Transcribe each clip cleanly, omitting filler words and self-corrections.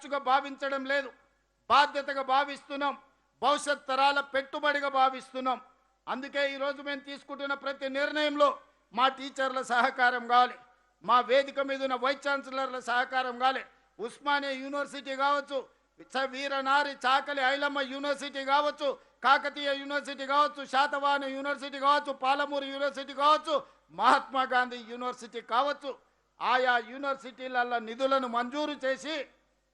ఖర్చుగా భావించడం లేదు, బాధ్యతగా భావిస్తున్నాం, భవిష్యత్ తరాల పెట్టుబడిగా భావిస్తున్నాం. అందుకే ఈరోజు మేము తీసుకుంటున్న ప్రతి నిర్ణయంలో మా టీచర్ల సహకారం కావాలి, మా వేదిక మీద ఉన్న వైస్ ఛాన్సలర్ల సహకారం కావాలి. ఉస్మానియా యూనివర్సిటీ కావచ్చు, వీరనారి చాకలి ఐలమ్మ యూనివర్సిటీ కావచ్చు, కాకతీయ యూనివర్సిటీ కావచ్చు, శాతవాహన యూనివర్సిటీ కావచ్చు, పాలమూరు యూనివర్సిటీ కావచ్చు, మహాత్మా గాంధీ యూనివర్సిటీ కావచ్చు, ఆయా యూనివర్సిటీల నిధులను మంజూరు చేసి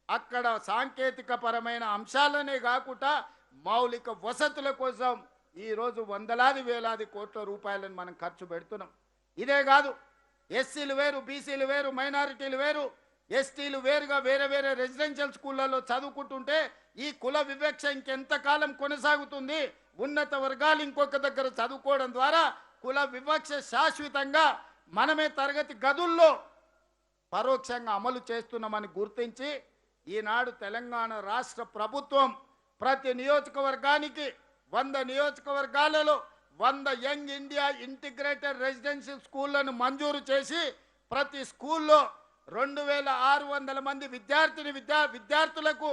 అక్కడ సాంకేతిక పరమైన అంశాలనే కాకుండా మౌలిక వసతుల కోసం ఈరోజు వందలాది వేలాది కోట్ల రూపాయలను మనం ఖర్చు పెడుతున్నాం. ఇదే కాదు, ఎస్సీలు వేరు, బీసీలు వేరు, మైనారిటీలు వేరు, ఎస్టీలు వేరుగా వేరే వేరే రెసిడెన్షియల్ స్కూళ్ళలో చదువుకుంటుంటే ఈ కుల వివక్ష ఇంకెంతకాలం కొనసాగుతుంది? ఉన్నత వర్గాలు ఇంకొక దగ్గర చదువుకోవడం ద్వారా కుల వివక్ష శాశ్వతంగా మనమే తరగతి గదుల్లో పరోక్షంగా అమలు చేస్తున్నామని గుర్తించి ఈనాడు తెలంగాణ రాష్ట్ర ప్రభుత్వం ప్రతి నియోజకవర్గానికి 100 నియోజకవర్గాలలో 100 యంగ్ ఇండియా ఇంటిగ్రేటెడ్ రెసిడెన్షియల్ స్కూళ్లను మంజూరు చేసి ప్రతి స్కూల్లో 2600 మంది విద్యార్థులకు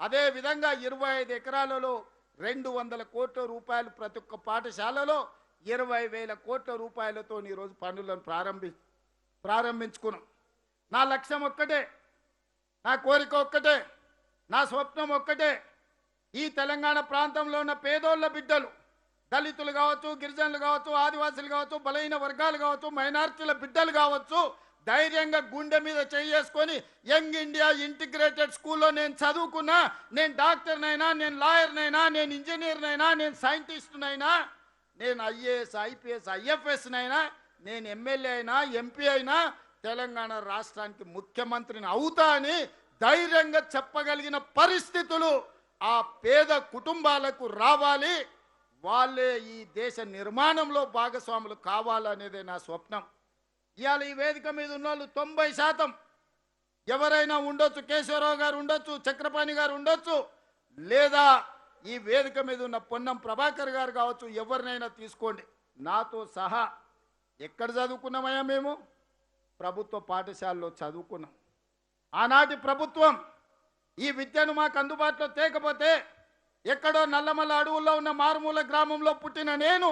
అదేవిధంగా 25 ఎకరాలలో 200 కోట్ల రూపాయలు ప్రతి ఒక్క పాఠశాలలో 20,000 కోట్ల రూపాయలతో ఈరోజు పనులను ప్రారంభించుకున్నాం. నా లక్ష్యం ఒక్కటే, నా కోరిక ఒక్కటే, నా స్వప్నం ఒక్కటే, ఈ తెలంగాణ ప్రాంతంలో ఉన్న పేదోళ్ళ బిడ్డలు, దళితులు కావచ్చు, గిరిజనులు కావచ్చు, ఆదివాసులు కావచ్చు, బలహీన వర్గాలు కావచ్చు, మైనారిటీల బిడ్డలు కావచ్చు, ధైర్యంగా గుండె మీద చేసుకొని యంగ్ ఇండియా ఇంటిగ్రేటెడ్ స్కూల్లో నేను చదువుకున్నా, నేను డాక్టర్నైనా, నేను లాయర్నైనా, నేను ఇంజనీర్నైనా, నేను సైంటిస్ట్నైనా, నేను ఐఏఎస్ ఐపీఎస్ ఐఎఫ్ఎస్నైనా, నేను ఎమ్మెల్యే అయినా ఎంపీ అయినా తెలంగాణ రాష్ట్రానికి ముఖ్యమంత్రిని అవుతా అని ధైర్యంగా చెప్పగలిగిన పరిస్థితులు ఆ పేద కుటుంబాలకు రావాలి. వాళ్ళే ఈ దేశ నిర్మాణంలో భాగస్వాములు కావాలనేదే నా స్వప్నం. ఇవాళ ఈ వేదిక మీద ఉన్న వాళ్ళు 90% ఎవరైనా ఉండొచ్చు, కేశవరావు గారు ఉండొచ్చు, చక్రపాణి గారు ఉండొచ్చు, లేదా ఈ వేదిక మీద ఉన్న పొన్నం ప్రభాకర్ గారు కావచ్చు, ఎవరినైనా తీసుకోండి, నాతో సహా ఎక్కడ చదువుకున్నామయ్యా? మేము ప్రభుత్వ పాఠశాలలో చదువుకున్నాం. ఆనాటి ప్రభుత్వం ఈ విద్యను మాకు అందుబాటులో తేకపోతే ఎక్కడో నల్లమల్ల అడవుల్లో ఉన్న మారుమూల గ్రామంలో పుట్టిన నేను,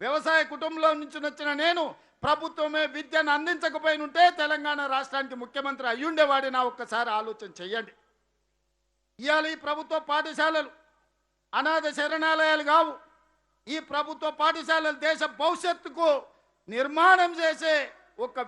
వ్యవసాయ కుటుంబంలో నుంచి వచ్చిన నేను ప్రభుత్వమే విద్యను అందించకపోయినుంటే తెలంగాణ రాష్ట్రానికి ముఖ్యమంత్రి అయ్యుండేవాడి. నా ఒక్కసారి ఆలోచన చెయ్యండి. ఇవాళ ఈ ప్రభుత్వ పాఠశాలలు అనాథ శరణాలయాలు కావు. ఈ ప్రభుత్వ పాఠశాలలు దేశ భవిష్యత్తుకు నిర్మాణం చేసే ఒక